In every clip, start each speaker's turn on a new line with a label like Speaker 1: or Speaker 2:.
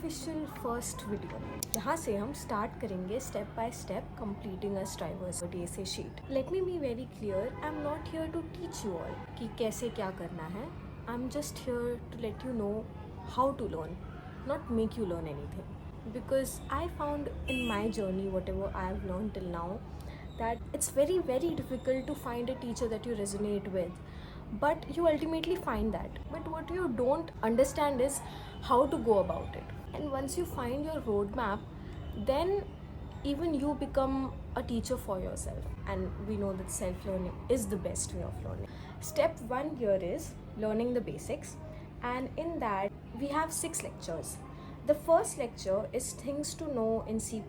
Speaker 1: Official first video. यहाँ से हम स्टार्ट करेंगे step by step completing a Striver's DSA sheet. Let me be very clear, I am not here to teach you all कि कैसे क्या करना है। I am just here to let you know how to learn, not make you learn anything, because I found in my journey whatever I have learned till now that it's very difficult to find a teacher that you resonate with, but you ultimately find that. But what you don't understand is how to go about it, and once you find your roadmap, then even you become a teacher for yourself. And we know that self-learning is the best way of learning. Step 1 here is learning the basics, and in that we have 6 lectures. The first lecture is things to know in C++,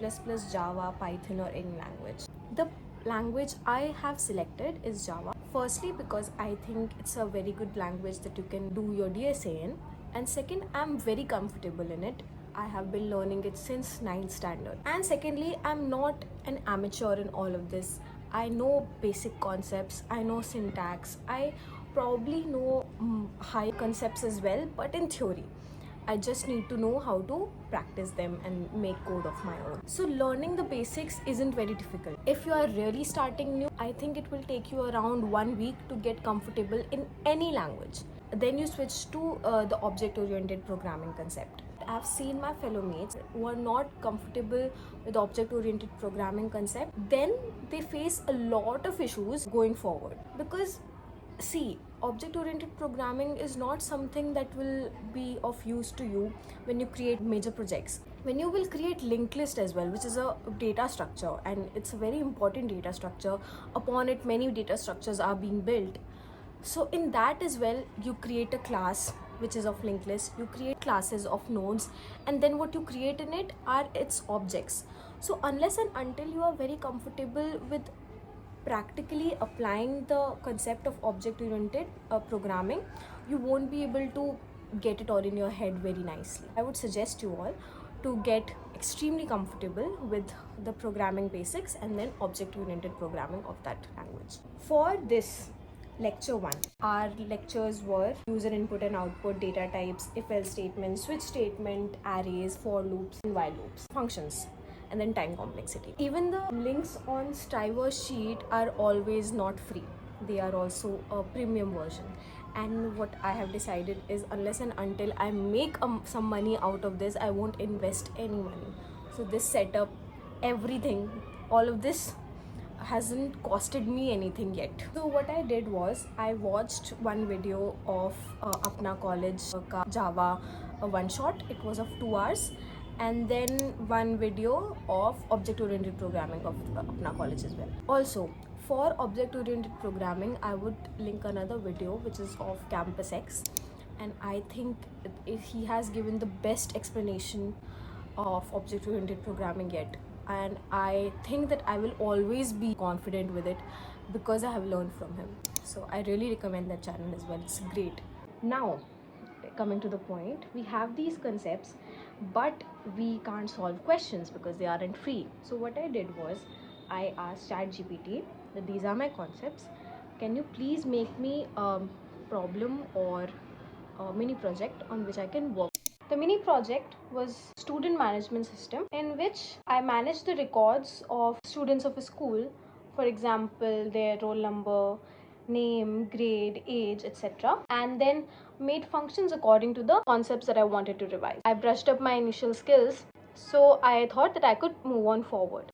Speaker 1: Java, Python or any language. The language I have selected is Java. Firstly, because I think it's a very good language that you can do your DSA in, and second, I'm very comfortable in it. I have been learning it since 9th standard. And secondly, I'm not an amateur in all of this. I know basic concepts, I know syntax, I probably know high concepts as well, but in theory. I just need to know how to practice them and make code of my own. So learning the basics isn't very difficult. If you are really starting new, I think it will take you around 1 week to get comfortable in any language. Then you switch to the object-oriented programming concept. I've seen my fellow mates who are not comfortable with object-oriented programming concept. Then they face a lot of issues going forward, because see, object-oriented programming is not something that will be of use to you when you create major projects. When you will create linked list as well, which is a data structure, and it's a very important data structure. Upon it, many data structures are being built. So in that as well, you create a class which is of linked list. You create classes of nodes, and then what you create in it are its objects. So unless and until you are very comfortable with practically applying the concept of object-oriented programming, you won't be able to get it all in your head very nicely. I would suggest you all to get extremely comfortable with the programming basics and then object-oriented programming of that language. For this lecture 1, our lectures were user input and output, data types, if-else statements, switch statement, arrays, for loops and while loops, functions, and then time complexity. Even the links on Striver's sheet are always not free. They are also a premium version. And what I have decided is, unless and until I make some money out of this, I won't invest any money. So this setup, everything, all of this hasn't costed me anything yet. So what I did was, I watched one video of Apna College ka Java one shot. It was of 2 hours. And then one video of object-oriented programming of Apna College as well. Also, for object-oriented programming, I would link another video which is of Campus X, and I think he has given the best explanation of object-oriented programming yet. And I think that I will always be confident with it because I have learned from him. So I really recommend that channel as well. It's great. Now, coming to the point, we have these concepts, but we can't solve questions because they aren't free. So what I did was, I asked ChatGPT that these are my concepts. Can you please make me a problem or a mini project on which I can work? The mini project was student management system, in which I managed the records of students of a school. For example, their roll number, name, grade, age, etc. And then made functions according to the concepts that I wanted to revise. I brushed up my initial skills, so I thought that I could move on forward.